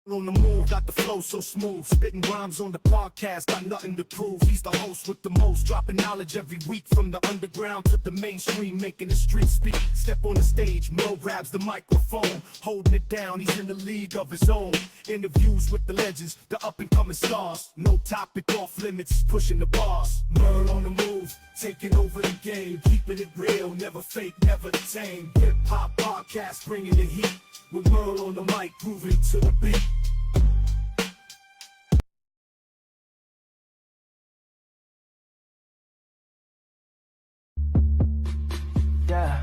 On the move, got the flow so smooth. Spitting rhymes on the podcast, got nothing to prove. He's the host with the most, dropping knowledge every week. From the underground to the mainstream, making the street speak. Step on the stage, Merl grabs the microphone, holding it down, he's in the league of his own. Interviews with the legends, the up-and-coming stars. No topic off limits, pushing the bars. Merl on the move, taking over the game. Keeping it real, never fake, never the same. Hip-hop podcast, bringing the heat. With Merl on the mic, grooving to the beat. Yeah.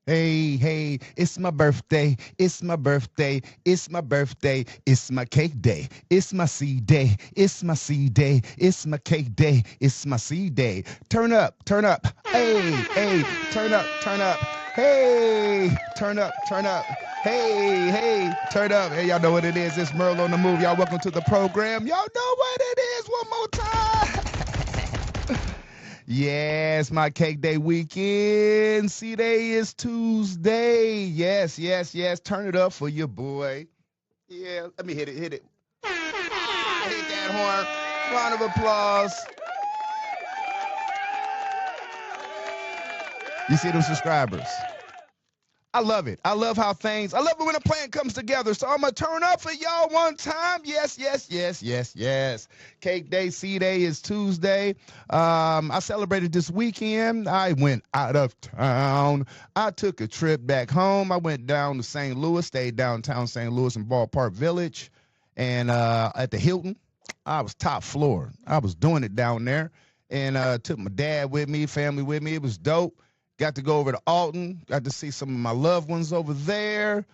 Hey, it's my birthday, it's my birthday, it's my birthday, it's my cake day, it's my seed day, it's my seed day, it's my cake day, it's my seed day. Turn up, hey, turn up, hey, turn up, hey, turn up. Hey, y'all know what it is, it's Merl on the Move. Y'all welcome to the program. Y'all know what it is, one more time. Yes, my cake day weekend. C-Day is Tuesday. Yes. Turn it up for your boy. Yeah, let me hit it. Hit that horn. Round of applause. You see them subscribers. I love it. I love it when a plan comes together. So I'm going to turn up for y'all one time. Yes. Cake day, C-Day is Tuesday. I celebrated this weekend. I went out of town. I took a trip back home. I went down to St. Louis, stayed downtown St. Louis in Ballpark Village. And at the Hilton, I was top floor. I was doing it down there. And took my dad with me, family with me. It was dope. Got to go over to Alton. Got to see some of my loved ones over there.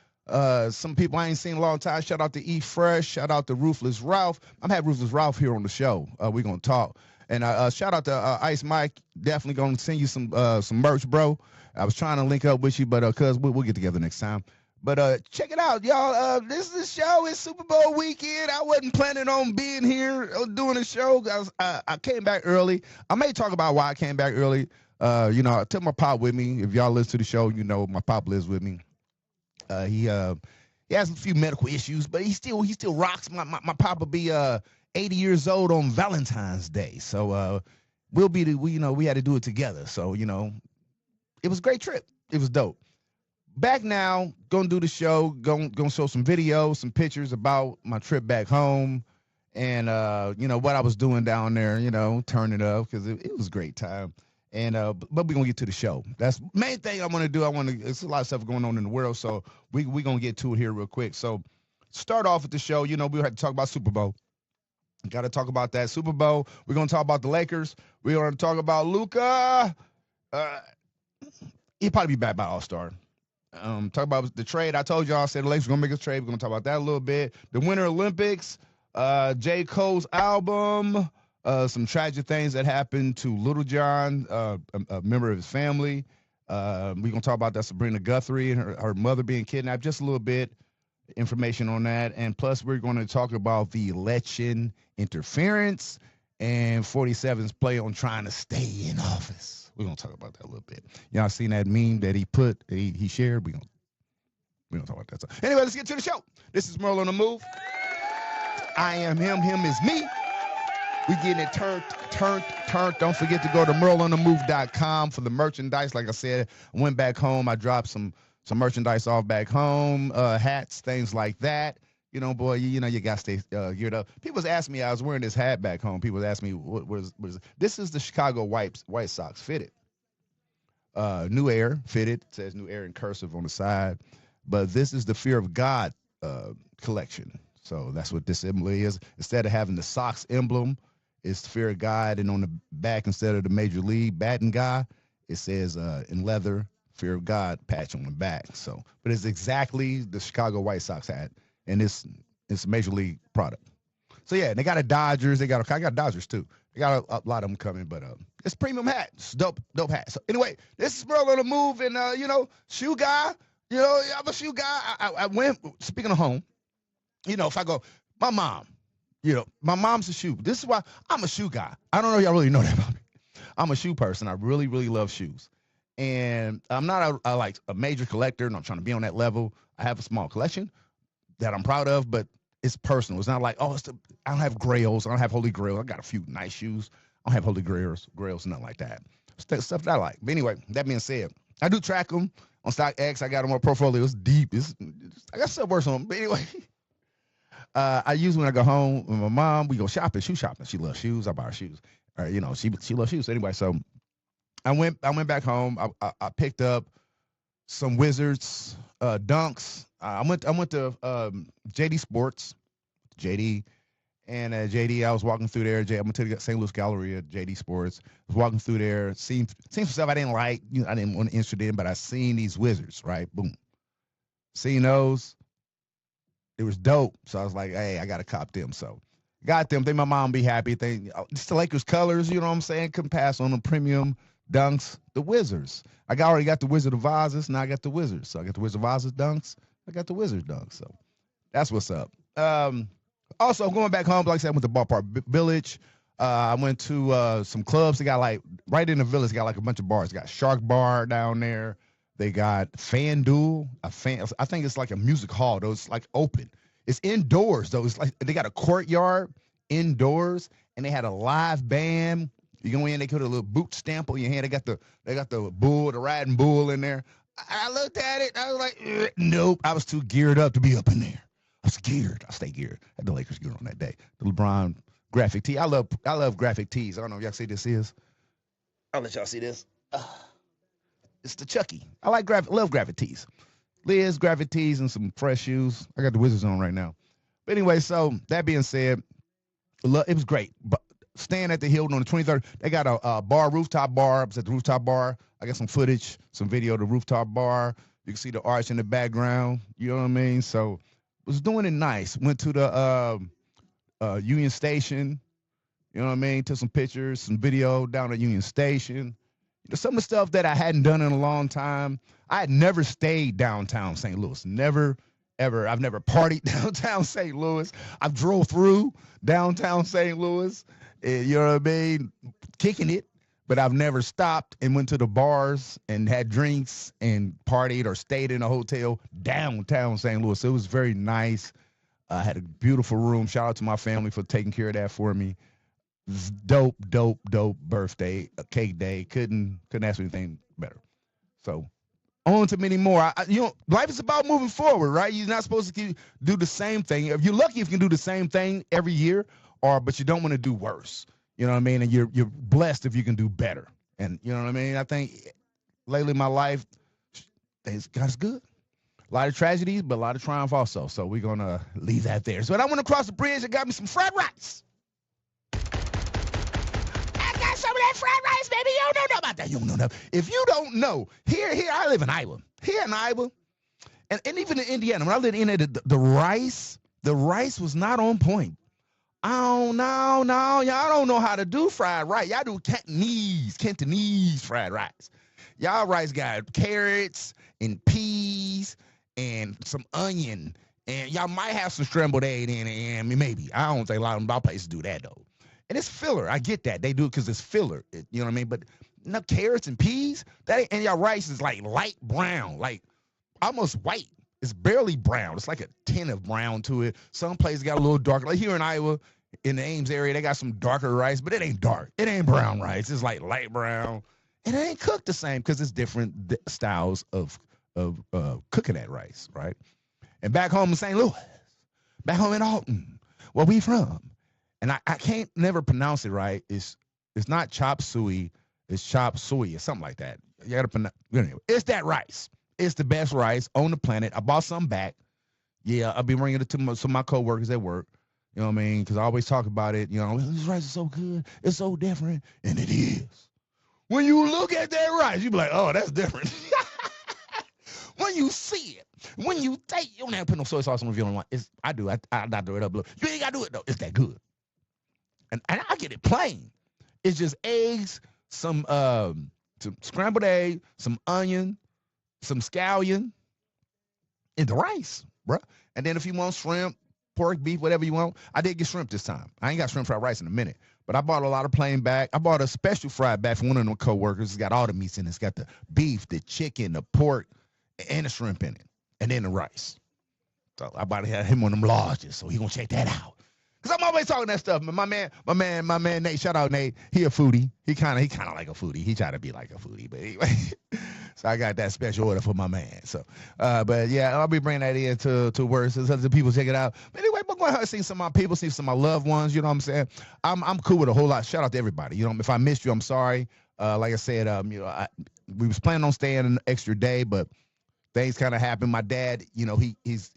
Some people I ain't seen in a long time. Shout out to E Fresh. Shout out to Ruthless Ralph. I'm having Ruthless Ralph here on the show. We're going to talk. And shout out to Ice Mike. Definitely going to send you some merch, bro. I was trying to link up with you, but cuz we'll get together next time. But check it out, y'all. This is the show. It's Super Bowl weekend. I wasn't planning on being here doing a show. I came back early. I may talk about why I came back early. I took my pop with me. If y'all listen to the show, you know my pop lives with me. He has a few medical issues, but he still rocks. My pop will be 80 years old on Valentine's Day, so we had to do it together. So it was a great trip. It was dope. Back now, gonna do the show. Gonna show some videos, some pictures about my trip back home, and what I was doing down there. Turn it up because it was a great time. And but we're gonna get to the show. That's the main thing I want to do. It's a lot of stuff going on in the world, so we gonna get to it here real quick. So start off with the show. We had to talk about Super Bowl. Got to talk about that Super Bowl. We're gonna talk about the Lakers. We're gonna talk about Luka. He'll probably be back by All-Star. Talk about the trade. I told y'all, I said the Lakers are gonna make a trade. We're gonna talk about that a little bit. The Winter Olympics. J. Cole's album. Some tragic things that happened to Lil Jon, a member of his family. We're going to talk about that Sabrina Guthrie and her mother being kidnapped. Just a little bit information on that. And plus, we're going to talk about the election interference and 47's play on trying to stay in office. We're going to talk about that a little bit. Y'all seen that meme that he shared? We're going to talk about that. So anyway, let's get to the show. This is Merl on the Move. I am him. Him is me. We getting it turned. Don't forget to go to merlonthemove.com for the merchandise. Like I said, I went back home. I dropped some merchandise off back home, hats, things like that. You got to stay geared up. People was asking me, I was wearing this hat back home. People was asking me, what is this? Is the Chicago White Sox fitted. New Air fitted. It says New Air in cursive on the side. But this is the Fear of God collection. So that's what this emblem is. Instead of having the Sox emblem, it's Fear of God, and on the back, instead of the Major League batting guy, it says in leather, Fear of God patch on the back. So, but it's exactly the Chicago White Sox hat, and it's a Major League product. So yeah, they got a Dodgers. I got Dodgers too. They got a lot of them coming, but it's premium hat. It's dope hat. So anyway, this is Merl on the Move, and shoe guy. I'm a shoe guy. I went, speaking of home. If I go, my mom, my mom's a shoe. This is why I'm a shoe guy. I don't know if y'all really know that about me. I'm a shoe person. I really, really love shoes. And I'm not like a major collector, and I'm trying to be on that level. I have a small collection that I'm proud of, but it's personal. It's not like, oh, I don't have grails. I don't have holy grail. I got a few nice shoes. I don't have holy grails, nothing like that. Stuff that I like. But anyway, that being said, I do track them on StockX. I got them on portfolio. It's deep. I got stuff worse on them. But anyway, I use when I go home with my mom. We go shopping, shoe shopping. She loves shoes. I buy her shoes. She loves shoes. So anyway, so I went back home. I picked up some Wizards dunks. I went to JD Sports, JD, and JD. I was walking through there. I went to the St. Louis Gallery at JD Sports. I was walking through there, seen some stuff I didn't like. I didn't want to interested in, but I seen these Wizards. Right, boom, seen those. It was dope. So I was like, hey, I gotta cop them. So got them. Think my mom be happy. Think it's the Lakers colors. You know what I'm saying? Couldn't pass on them premium dunks. The Wizards. Already got the Wizard of Oz's. Now I got the Wizards. So I got the Wizard of Oz's dunks. I got the Wizards dunks. So that's what's up. Also going back home, like I said, I went to Ballpark Village. I went to some clubs. They got like right in the village. They got like a bunch of bars. They got Shark Bar down there. They got FanDuel. I think it's like a music hall though. It's like open. It's indoors though. It's like they got a courtyard indoors, and they had a live band. You go in, they put a little boot stamp on your hand. They got the bull, the riding bull in there. I looked at it. I was like, nope. I was too geared up to be up in there. I was geared. I stay geared. I had the Lakers gear on that day. The LeBron graphic tee. I love graphic tees. I don't know if y'all see this is. I'll let y'all see this. It's the Chucky. I love graphic tees. Liz, graphic tees, and some fresh shoes. I got the Wizards on right now. But anyway, so that being said, it was great. But staying at the Hilton on the 23rd, they got a rooftop bar. I was at the rooftop bar. I got some footage, some video of the rooftop bar. You can see the arch in the background. You know what I mean? So was doing it nice. Went to the Union Station. You know what I mean? Took some pictures, some video down at Union Station. Some of the stuff that I hadn't done in a long time. I had never stayed downtown St. Louis. Never, ever. I've never partied downtown St. Louis. I've drove through downtown St. Louis. You know what I mean? Kicking it. But I've never stopped and went to the bars and had drinks and partied or stayed in a hotel downtown St. Louis. It was very nice. I had a beautiful room. Shout out to my family for taking care of that for me. Dope birthday, cake day. Couldn't ask for anything better. So on to many more. Life is about moving forward, right? You're not supposed to do the same thing. If you're lucky, if you can do the same thing every year, but you don't want to do worse. You know what I mean? And you're blessed if you can do better. And you know what I mean? I think lately my life, God's good. A lot of tragedies, but a lot of triumph also. So we're gonna leave that there. So I went across the bridge and got me some fried rice. Some of that fried rice, baby. You don't know about that. You don't know that. If you don't know, here, I live in Iowa. Here in Iowa, and even in Indiana, when I lived in Indiana, the rice was not on point. Oh, no. Y'all don't know how to do fried rice. Y'all do Cantonese fried rice. Y'all rice got carrots and peas and some onion. And y'all might have some scrambled egg in it. And maybe. I don't think a lot of places do that, though. And it's filler. I get that. They do it because it's filler. You know what I mean? But no carrots and peas. And y'all rice is like light brown, like almost white. It's barely brown. It's like a tint of brown to it. Some places got a little darker. Like here in Iowa, in the Ames area, they got some darker rice, but it ain't dark. It ain't brown rice. It's like light brown. And it ain't cooked the same because it's different styles of cooking that rice, right? And back home in St. Louis, back home in Alton, where we from, and I can't never pronounce it right. It's not chop suey. It's chop suey or something like that. You gotta pronounce. Anyway, it's that rice. It's the best rice on the planet. I bought some back. Yeah, I'll be bringing it to some of my coworkers at work. You know what I mean? Because I always talk about it. You know, this rice is so good. It's so different, and it is. When you look at that rice, you be like, oh, that's different. When you see it, when you take, you don't have to put no soy sauce on if you don't want. I do. I do it up a little. You ain't got to do it, though. It's that good. And I get it plain. It's just eggs, some scrambled egg, some onion, some scallion, and the rice, bro. And then if you want shrimp, pork, beef, whatever you want. I did get shrimp this time. I ain't got shrimp fried rice in a minute. But I bought a lot of plain back. I bought a special fried back from one of them coworkers. It's got all the meats in it. It's got the beef, the chicken, the pork, and the shrimp in it, and then the rice. So I about to have him one of them larges, so he gonna check that out. Cause I'm always talking that stuff. My man Nate. Shout out Nate. He a foodie. He kind of like a foodie. He try to be like a foodie, but anyway. So I got that special order for my man. So, but yeah, I'll be bringing that in to work so other people check it out. But anyway, but go ahead and see some of my people, see some of my loved ones. You know what I'm saying? I'm cool with a whole lot. Shout out to everybody. You know, if I missed you, I'm sorry. Like I said, we was planning on staying an extra day, but things kind of happened. My dad, you know, he's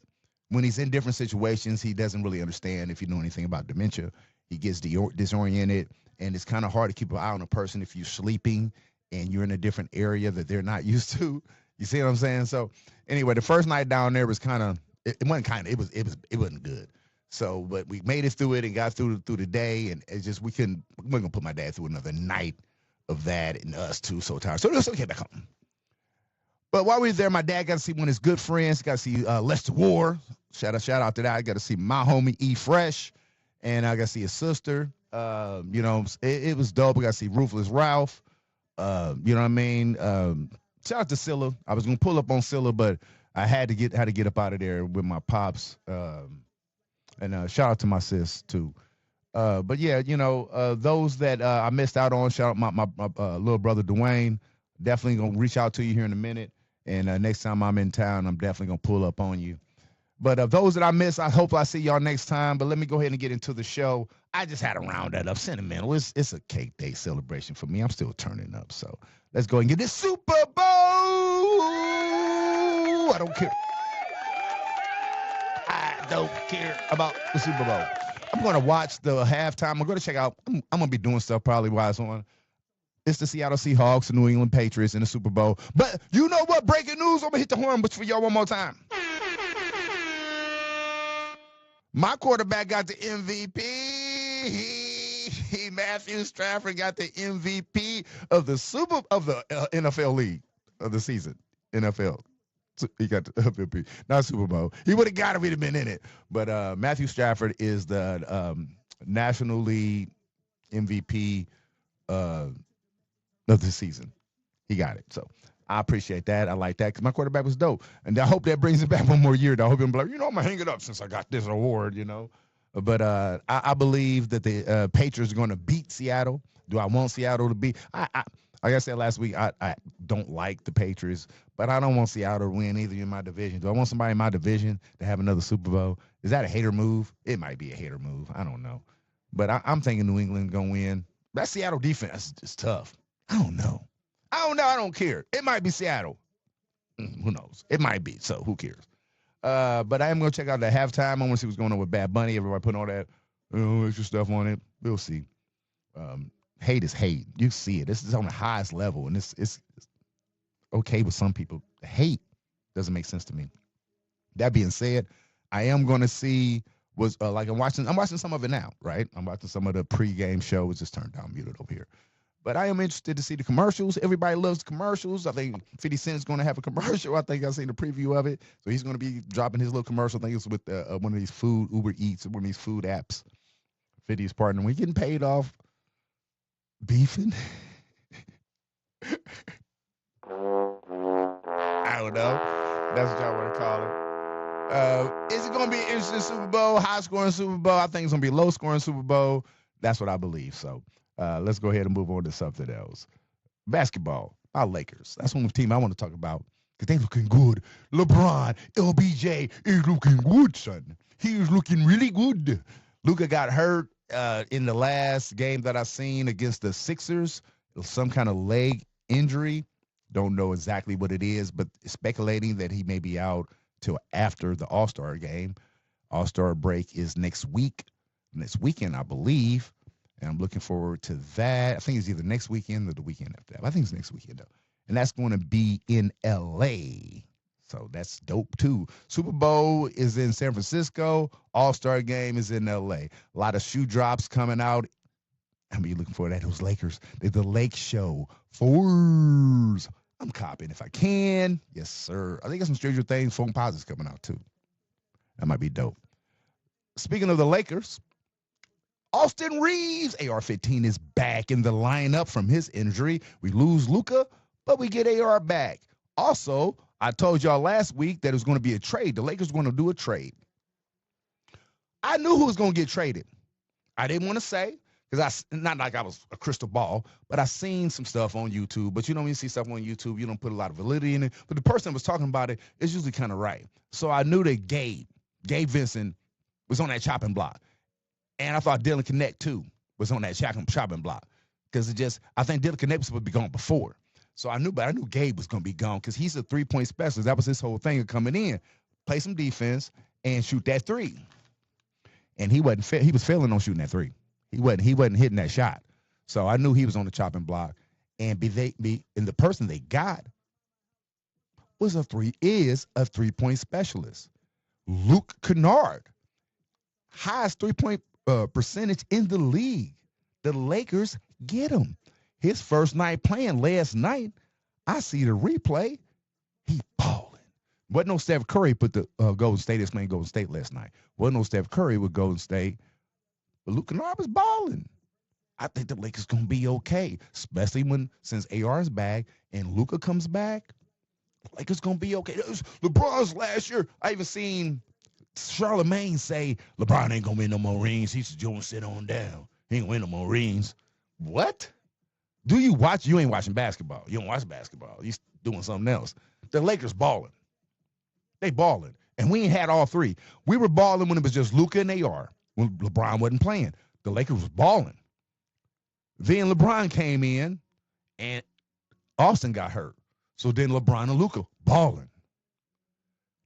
when he's in different situations, he doesn't really understand if you know anything about dementia. He gets disoriented, and it's kind of hard to keep an eye on a person if you're sleeping and you're in a different area that they're not used to. You see what I'm saying? So anyway, the first night down there was it wasn't good. So, but we made it through it and got through the day, and it's just we weren't gonna put my dad through another night of that, and us too so tired. So it's okay back home. But while we were there, my dad got to see one of his good friends. Got to see Lester War. Shout out to that. I got to see my homie E Fresh, and I got to see his sister. You know, it was dope. I got to see Ruthless Ralph. You know what I mean? Shout out to Scylla. I was gonna pull up on Scylla, but I had to get up out of there with my pops. And shout out to my sis too. But yeah, you know, those that I missed out on. Shout out my little brother Dwayne. Definitely gonna reach out to you here in a minute. And next time I'm in town, I'm definitely gonna pull up on you. But those that I miss, I hope I see y'all next time. But let me go ahead and get into the show. I just had to round that up. Sentimental. It's a cake day celebration for me. I'm still turning up. So let's go and get this Super Bowl. I don't care. I don't care about the Super Bowl. I'm going to watch the halftime. I'm going to check out. I'm going to be doing stuff probably while it's on. It's the Seattle Seahawks, the New England Patriots in the Super Bowl. But you know what? Breaking news. I'm going to hit the horn for y'all one more time. My quarterback got the MVP. Matthew Stafford got the MVP of the NFL league of the season. NFL. So he got the MVP, not Super Bowl. He would have got it if he'd have been in it. But Matthew Stafford is the National League MVP of the season. He got it. So I appreciate that. I like that because my quarterback was dope. And I hope that brings it back one more year. I hope he'll be like, I'm going to hang it up since I got this award, you know. But I believe that the Patriots are going to beat Seattle. Do I want Seattle to beat? Like I said last week, I don't like the Patriots, but I don't want Seattle to win either in my division. Do I want somebody in my division to have another Super Bowl? Is that a hater move? It might be a hater move. I don't know. But I'm thinking New England going to win. That Seattle defense is just tough. I don't know. I don't care. It might be Seattle. Who knows? It might be. So who cares? But I am going to check out the halftime. I want to see what's going on with Bad Bunny. Everybody putting all that extra stuff on it. We'll see. Hate is hate. You see it. This is on the highest level, and it's okay with some people. Hate doesn't make sense to me. That being said, I am going to see like I'm watching some of it now, right? I'm watching some of the pregame shows. Just turned down, muted over here. But I am interested to see the commercials. Everybody loves commercials. I think 50 Cent is going to have a commercial. I think I've seen the preview of it. So he's going to be dropping his little commercial. I think it's with one of these Uber Eats, one of these food apps. 50's partner. We getting paid off beefing? I don't know. That's what y'all want to call it. Is it going to be an interesting Super Bowl, high-scoring Super Bowl? I think it's going to be a low-scoring Super Bowl. That's what I believe. So let's go ahead and move on to something else. Basketball, our Lakers. That's one team I want to talk about because they looking good. LeBron, LBJ is looking good, son. He is looking really good. Luka got hurt in the last game that I seen against the Sixers. It was some kind of leg injury. Don't know exactly what it is, but speculating that he may be out till after the All-Star game. All-Star break is next weekend, I believe. And I'm looking forward to that. I think it's either next weekend or the weekend after that. I think it's next weekend, though. And that's going to be in L.A., so that's dope, too. Super Bowl is in San Francisco. All-Star game is in L.A. A lot of shoe drops coming out. I'm be looking forward to that. Those Lakers. They're the Lake Show. Fours. I'm copying if I can. Yes, sir. I think there's some Stranger Things phone posits coming out, too. That might be dope. Speaking of the Lakers, Austin Reeves, AR-15 is back in the lineup from his injury. We lose Luka, but we get AR back. Also, I told y'all last week that it was going to be a trade. The Lakers were going to do a trade. I knew who was going to get traded. I didn't want to say, because not like I was a crystal ball, but I seen some stuff on YouTube. But when you see stuff on YouTube, you don't put a lot of validity in it. But the person that was talking about it is usually kind of right. So I knew that Gabe Vincent was on that chopping block. And I thought Dylan Connect, too, was on that chopping block. Because I think Dylan Connect was supposed to be gone before. So I knew Gabe was going to be gone because he's a three-point specialist. That was his whole thing of coming in. Play some defense and shoot that three. And he was failing on shooting that three. He wasn't hitting that shot. So I knew he was on the chopping block. And the person they got is a three-point specialist. Luke Kennard, highest three-point percentage in the league. The Lakers get him. His first night playing last night, I see the replay. He balling. Wasn't no Steph Curry put the Golden State. This man Golden State last night. Wasn't no Steph Curry with Golden State. But Luke Kennard was balling. I think the Lakers gonna be okay, especially since AR is back and Luka comes back. The Lakers gonna be okay. It was LeBron's last year. I even seen Charlamagne say LeBron ain't gonna win no more rings. He's just gonna sit on down. He ain't gonna win no more rings. What? Do you watch? You ain't watching basketball. You don't watch basketball. You're doing something else. The Lakers balling. They balling. And we ain't had all three. We were balling when it was just Luka and AR, when LeBron wasn't playing. The Lakers was balling. Then LeBron came in, and Austin got hurt. So then LeBron and Luka balling.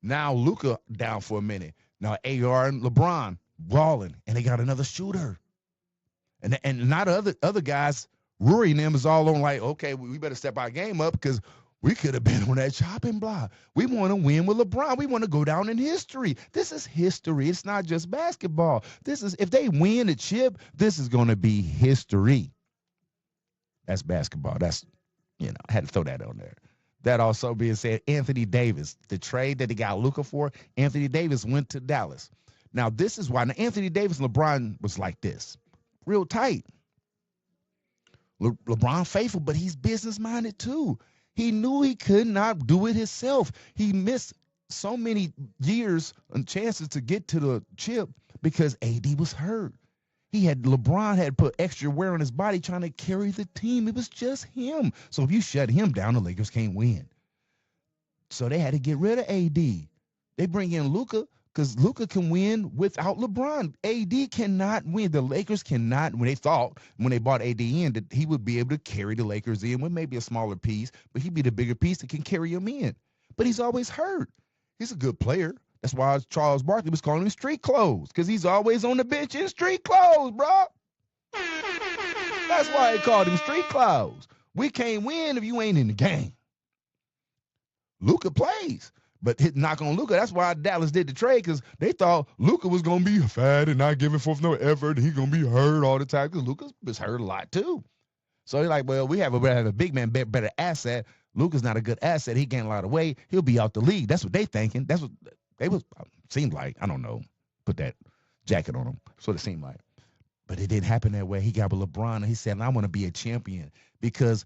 Now Luka down for a minute. Now AR and LeBron balling, and they got another shooter. And not other guys. Rory and them is all on like, okay, we better step our game up because we could have been on that chopping block. We want to win with LeBron. We want to go down in history. This is history. It's not just basketball. If they win the chip, this is going to be history. That's basketball. I had to throw that on there. That also being said, Anthony Davis, the trade that he got Luka for, Anthony Davis went to Dallas. Now, this is why. Now, Anthony Davis and LeBron was like this, real tight. LeBron faithful, but he's business-minded too. He knew he could not do it himself. He missed so many years and chances to get to the chip because AD was hurt. LeBron had put extra wear on his body trying to carry the team. It was just him. So if you shut him down, the Lakers can't win. So they had to get rid of AD. They bring in Luka because Luka can win without LeBron. AD cannot win. The Lakers cannot. When they bought AD in, that he would be able to carry the Lakers in with maybe a smaller piece, but he'd be the bigger piece that can carry him in. But he's always hurt. He's a good player. That's why Charles Barkley was calling him street clothes, because he's always on the bench in street clothes, bro. That's why they called him street clothes. We can't win if you ain't in the game. Luka plays, but knock on Luka. That's why Dallas did the trade, because they thought Luka was going to be fat and not giving forth no effort, and he's going to be hurt all the time, because Luka was hurt a lot too. So they're like, well, we have a big man, better asset. Luka's not a good asset. He gained a lot of weight. He'll be out the league. That's what they thinking. That's what seemed like. I don't know. Put that jacket on him. That's what it seemed like. But it didn't happen that way. He got with LeBron, and he said, I want to be a champion, because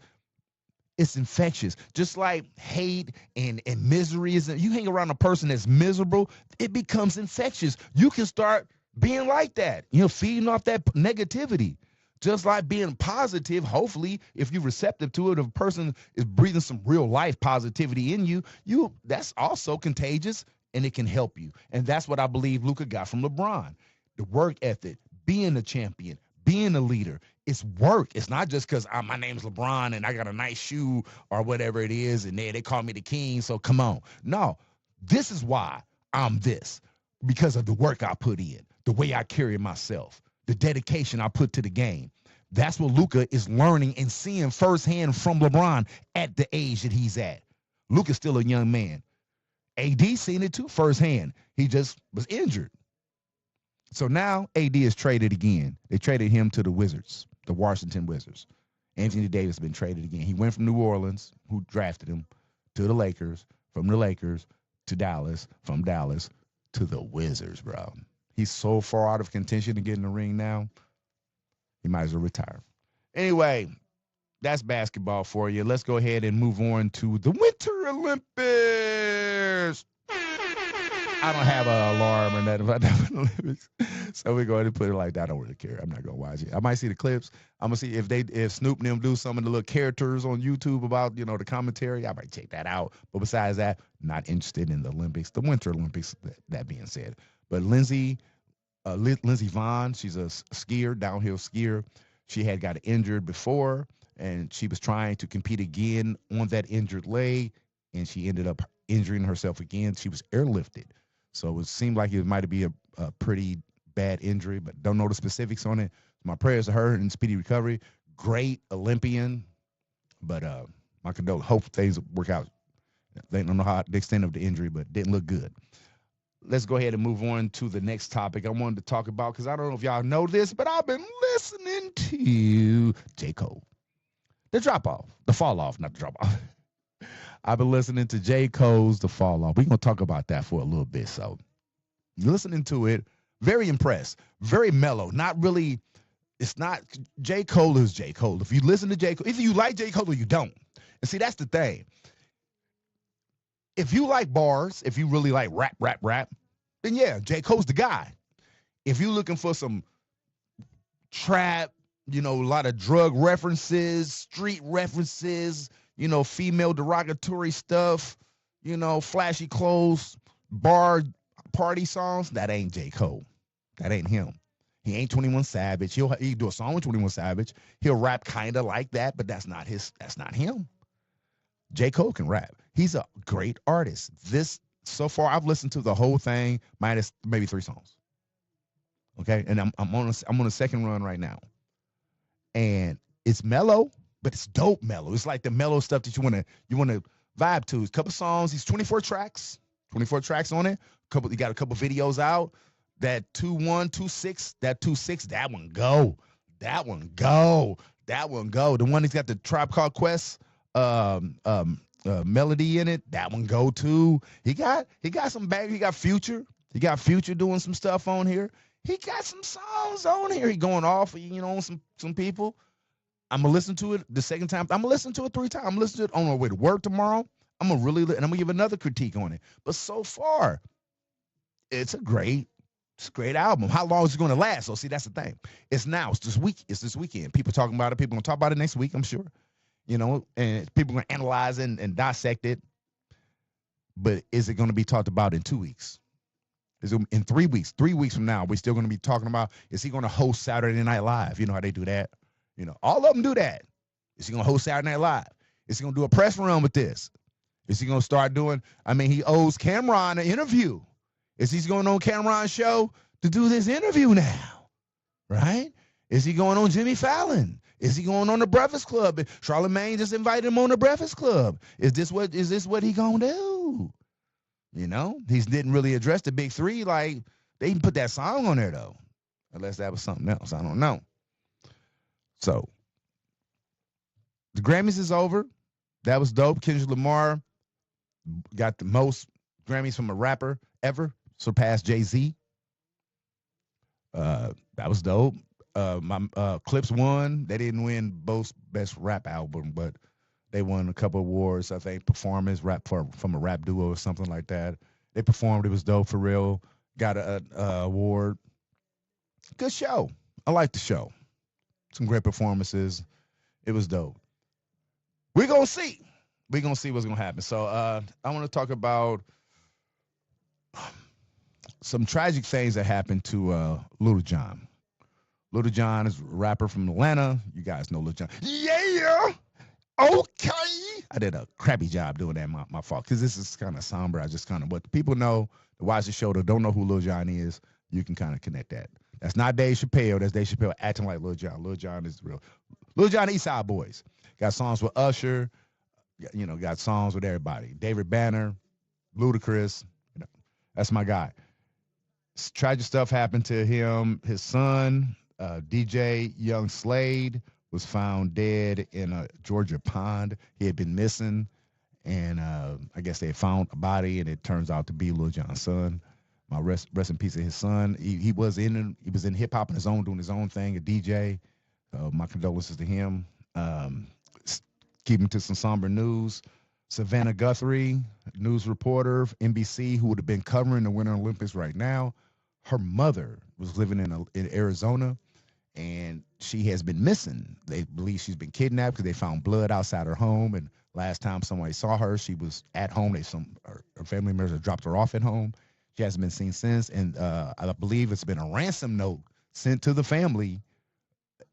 it's infectious. Just like hate and misery is. You hang around a person that's miserable, it becomes infectious. You can start being like that, feeding off that negativity. Just like being positive, hopefully, if you're receptive to it, if a person is breathing some real life positivity in you, that's also contagious, and it can help you. And that's what I believe Luka got from LeBron. The work ethic, being a champion, being a leader. It's work. It's not just because my name's LeBron and I got a nice shoe or whatever it is, and they call me the king, so come on. No, this is why I'm this, because of the work I put in, the way I carry myself, the dedication I put to the game. That's what Luka is learning and seeing firsthand from LeBron at the age that he's at. Luka's still a young man. AD seen it too firsthand. He just was injured. So now AD is traded again. They traded him to the Wizards, the Washington Wizards. Anthony Davis has been traded again. He went from New Orleans, who drafted him, to the Lakers, from the Lakers to Dallas, from Dallas to the Wizards, bro. He's so far out of contention to get in the ring now. He might as well retire. Anyway, that's basketball for you. Let's go ahead and move on to the Winter Olympics. I don't have an alarm or nothing about the Olympics, so we're going to put it like that. I don't really care. I'm not going to watch it. I might see the clips. I'm gonna see if Snoop and them do some of the little characters on YouTube about the commentary. I might check that out. But besides that, not interested in the Olympics, the Winter Olympics. That being said, but Lindsey Vonn, she's a skier, downhill skier. She had got injured before, and she was trying to compete again on that injured leg, and she ended up injuring herself again. She was airlifted. So it seemed like it might be a pretty bad injury, but don't know the specifics on it. My prayers to her and speedy recovery. Great Olympian, but my condolences. Hope things work out. They don't know how the extent of the injury, but didn't look good. Let's go ahead and move on to the next topic I wanted to talk about, because I don't know if y'all know this, but I've been listening to J. Cole. The drop-off. The fall-off, not the drop-off. I've been listening to J. Cole's The Fall Off. We're going to talk about that for a little bit. So, listening to it, very impressed. Very mellow. Not really, it's not, J. Cole is J. Cole. If you listen to J. Cole, if you like J. Cole or you don't. And see, that's the thing. If you like bars, if you really like rap, then yeah, J. Cole's the guy. If you're looking for some trap, a lot of drug references, street references, female derogatory stuff, flashy clothes, bar party songs, that ain't J. Cole. That ain't him. He ain't 21 Savage. He'll do a song with 21 Savage. He'll rap kind of like that, but that's not him. J. Cole can rap. He's a great artist. So far, I've listened to the whole thing, minus maybe 3 songs. Okay, and I'm on a second run right now, and it's mellow, but it's dope mellow. It's like the mellow stuff that you wanna vibe to. It's a couple songs. He's 24 tracks on it. He got a couple videos out. That 2-1-2-6, that 2-6, that one go. The one that's got the Tribe Called Quest melody in it, that one go too. He got some bang. He got Future doing some stuff on here. He got some songs on here. He going off, on some people. I'm gonna listen to it the second time. I'm gonna listen to it 3 times. I'm gonna listen to it on my way to work tomorrow. I'm gonna give another critique on it. But so far, it's a great album. How long is it gonna last? So see, that's the thing. It's this weekend. People talking about it. People gonna talk about it next week, I'm sure. And people gonna analyze it and dissect it. But is it gonna be talked about in 2 weeks? Is it in 3 weeks? 3 weeks from now, we're still gonna be talking about, is he gonna host Saturday Night Live? You know how they do that? All of them do that. Is he gonna host Saturday Night Live? Is he gonna do a press run with this? Is he gonna start doing, he owes Cameron an interview. Is he going on Cameron's show to do this interview now? Right? Is he going on Jimmy Fallon? Is he going on the Breakfast Club? Charlamagne just invited him on the Breakfast Club. Is this what he gonna do? He didn't really address the big 3. Like, they even put that song on there though. Unless that was something else. I don't know. So the Grammys is over. That was dope. Kendrick Lamar got the most Grammys from a rapper ever, surpassed Jay-Z. That was dope. My Clips won. They didn't win both best rap album, but they won a couple awards. I think performance rap from a rap duo or something like that. They performed. It was dope for real. Got a award. Good show. I liked the show. Some great performances. It was dope. We're gonna see. We're gonna see what's gonna happen. So I want to talk about some tragic things that happened to Lil Jon. Lil Jon is a rapper from Atlanta. You guys know Lil Jon. Yeah. Okay. I did a crappy job doing that. My fault. Because this is kind of somber. I just kind of, what people know, that watch the show that don't know who Lil Jon is, you can kind of connect that. That's not Dave Chappelle. That's Dave Chappelle acting like Lil Jon. Lil Jon is real. Lil Jon East Side Boys. Got songs with Usher. Got songs with everybody. David Banner, Ludacris. That's my guy. Tragic stuff happened to him. His son, DJ Young Slade, was found dead in a Georgia pond. He had been missing, and I guess they found a body, and it turns out to be Lil Jon's son. My rest in peace of his son. He was in hip hop on his own, doing his own thing, a DJ. My condolences to him. Keeping to some somber news. Savannah Guthrie, news reporter, NBC, who would have been covering the Winter Olympics right now. Her mother was living in Arizona, and she has been missing. They believe she's been kidnapped because they found blood outside her home. And last time somebody saw her, she was at home. Her family members have dropped her off at home. She hasn't been seen since. And I believe it's been a ransom note sent to the family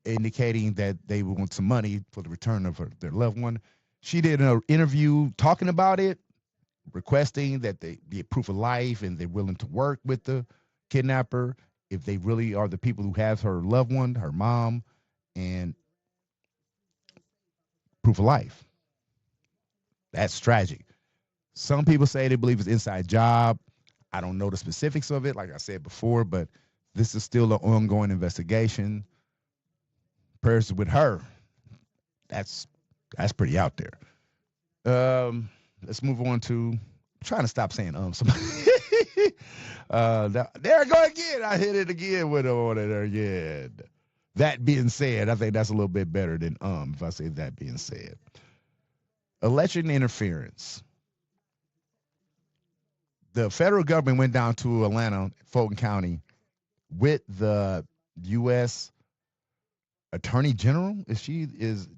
indicating that they want some money for the return of their loved one. She did an interview talking about it, requesting that they be a proof of life and they're willing to work with the kidnapper if they really are the people who have her loved one, her mom, and proof of life. That's tragic. Some people say they believe it's inside job. I don't know the specifics of it, like I said before, but this is still an ongoing investigation. Prayers with her. That's pretty out there. Let's move on to. I'm trying to stop saying somebody. There I go again. I hit it again with on it again. That being said, I think that's a little bit better than if I say that being said. Election interference. The federal government went down to Atlanta, Fulton County, with the U.S. Attorney General. Is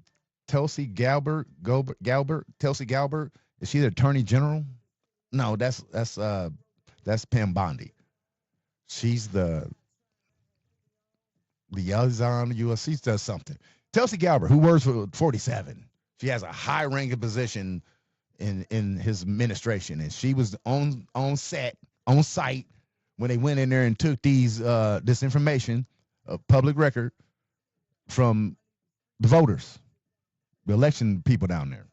Tulsi Gabbard? Tulsi Gabbard. Is she the Attorney General? No, that's Pam Bondi. She's the liaison to U.S. She does something. Tulsi Gabbard, who works for 47. She has a high-ranking position in his administration, and she was on site when they went in there and took this information, a public record, from the voters, the election people down there.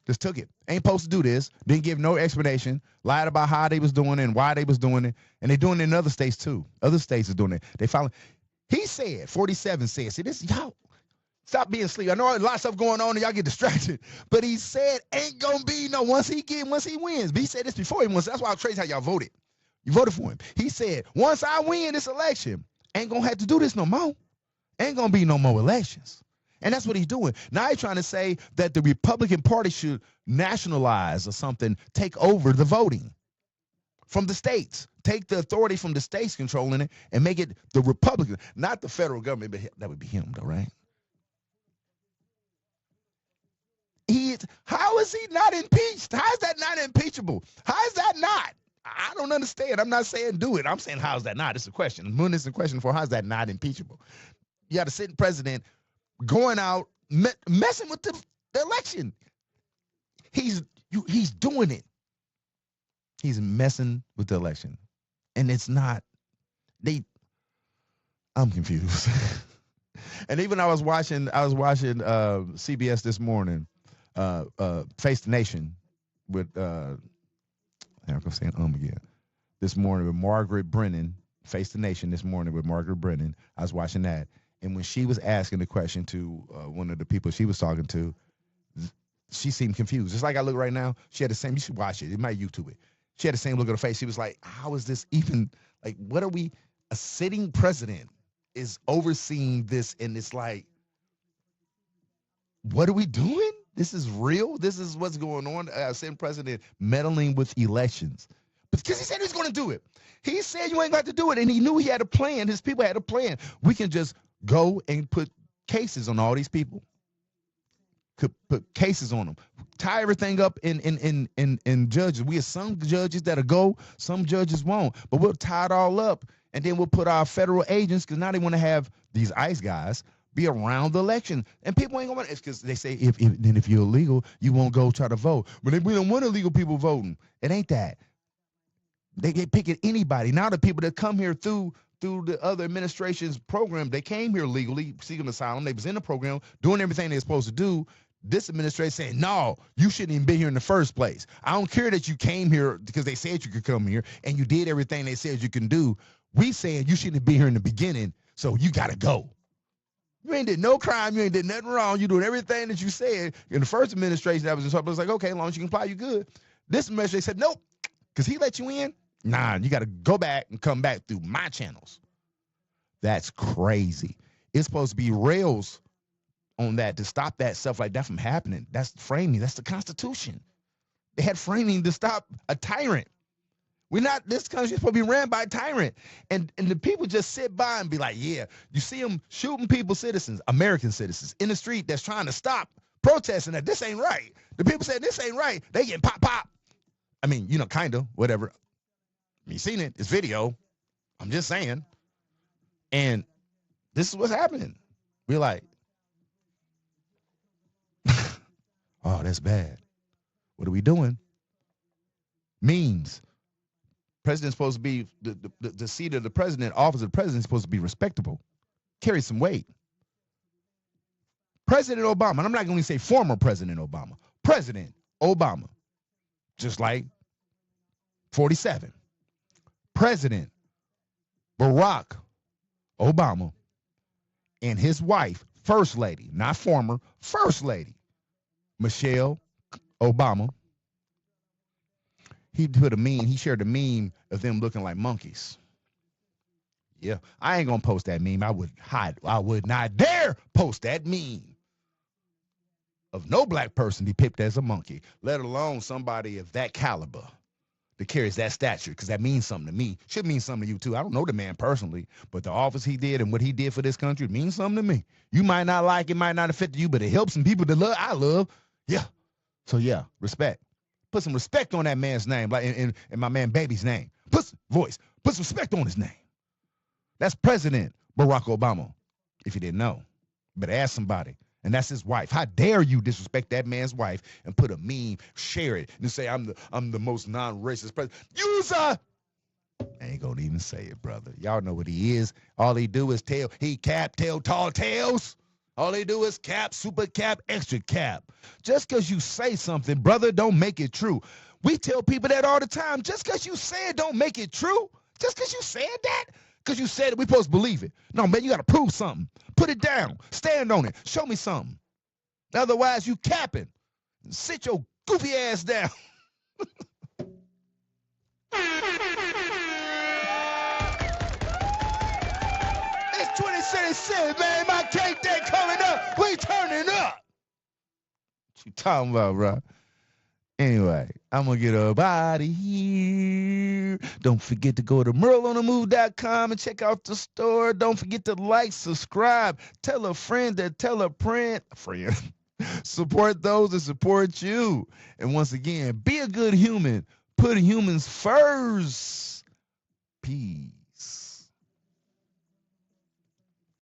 Just took it. Ain't supposed to do this. Didn't give no explanation. Lied about how they was doing it and why they was doing it. And they doing it in other states too. Other states are doing it. They follow. He said, 47 said, see this, y'all, stop being asleep. I know a lot of stuff going on and y'all get distracted. But he said, ain't gonna be no once he wins. But he said this before he wins. That's why I trace how y'all voted. You voted for him. He said, once I win this election, ain't gonna have to do this no more. Ain't gonna be no more elections. And that's what he's doing. Now he's trying to say that the Republican Party should nationalize or something, take over the voting from the states. Take the authority from the states controlling it and make it the Republican, not the federal government, but that would be him though, right? How is he not impeached? How is that not impeachable? How is that not? I don't understand. I'm not saying do it. I'm saying how is that not? It's a question. Moon is a question for how is that not impeachable? You got a sitting president going out messing with the election. He's doing it. He's messing with the election, and it's not. I'm confused. And even I was watching CBS this morning, Face the Nation with I'm gonna say again. This morning with Margaret Brennan, Face the Nation this morning with Margaret Brennan. I was watching that. And when she was asking the question to one of the people she was talking to, she seemed confused. Just like I look right now, she had the same, you should watch it. It might YouTube it. She had the same look on her face. She was like, how is this even, like, what are we, a sitting president is overseeing this, and it's like, what are we doing? This is real? This is what's going on? Sitting president meddling with elections. Because he said he was going to do it. He said you ain't got to do it, and he knew he had a plan. His people had a plan. We can just go and put cases on all these people. Could put cases on them. Tie everything up in judges. We have some judges that'll go, some judges won't. But we'll tie it all up, and then we'll put our federal agents, because now they want to have these ICE guys be around the election. And people ain't going to, it's because they say if you're illegal, you won't go try to vote. But we don't want illegal people voting. It ain't that. They picking anybody. Now the people that come here through the other administration's program, they came here legally, seeking asylum. They was in the program, doing everything they're supposed to do. This administration saying, no, you shouldn't even be here in the first place. I don't care that you came here because they said you could come here and you did everything they said you can do. We saying you shouldn't be here in the beginning, so you got to go. You ain't did no crime. You ain't did nothing wrong. You doing everything that you said. In the first administration that was in trouble, it was like, okay, as long as you comply, you good. This administration said, nope, because he let you in. Nah, you got to go back and come back through my channels. That's crazy. It's supposed to be rails on that to stop that stuff like that from happening. That's framing. That's the Constitution. They had framing to stop a tyrant. This country's supposed to be ran by a tyrant. And the people just sit by and be like, yeah, you see them shooting people, citizens, American citizens, in the street that's trying to stop protesting that this ain't right. The people say this ain't right. They getting pop. I mean, kind of, whatever. You seen it. It's video. I'm just saying. And this is what's happening. We're like, oh, that's bad. What are we doing? Means. President's supposed to be, the seat of the president, office of the president is supposed to be respectable. Carry some weight. President Obama, and I'm not going to say former President Obama. President Obama, just like 47. President Barack Obama and his wife, First Lady, not former, First Lady, Michelle Obama. He shared a meme of them looking like monkeys. Yeah, I ain't gonna post that meme. I would not dare post that meme of no black person depicted as a monkey, let alone somebody of that caliber that carries that stature, because that means something to me. Should mean something to you too. I don't know the man personally, but the office he did and what he did for this country means something to me. You might not like it, might not affect you, but it helps some people that I love. Yeah. So yeah, respect. Put some respect on that man's name, like in my man Baby's name. Put some respect on his name. That's President Barack Obama. If you didn't know, better ask somebody. And that's his wife. How dare you disrespect that man's wife and put a meme, share it, and say I'm the most non-racist president. I ain't gonna even say it, brother. Y'all know what he is. All he do is tell tall tales. All they do is cap, super cap, extra cap. Just because you say something, brother, don't make it true. We tell people that all the time. Just because you say it, don't make it true. Just because you said that, because you said it, we supposed to believe it. No, man, you got to prove something. Put it down. Stand on it. Show me something. Otherwise, you capping. Sit your goofy ass down. It's 2076, man. My cake day coming up. We turning up. What you talking about, bro? Anyway, I'm going to get up out of here. Don't forget to go to merlonthe.com and check out the store. Don't forget to like, subscribe, tell a friend that tell a friend. Support those that support you. And once again, be a good human. Put humans first. Peace.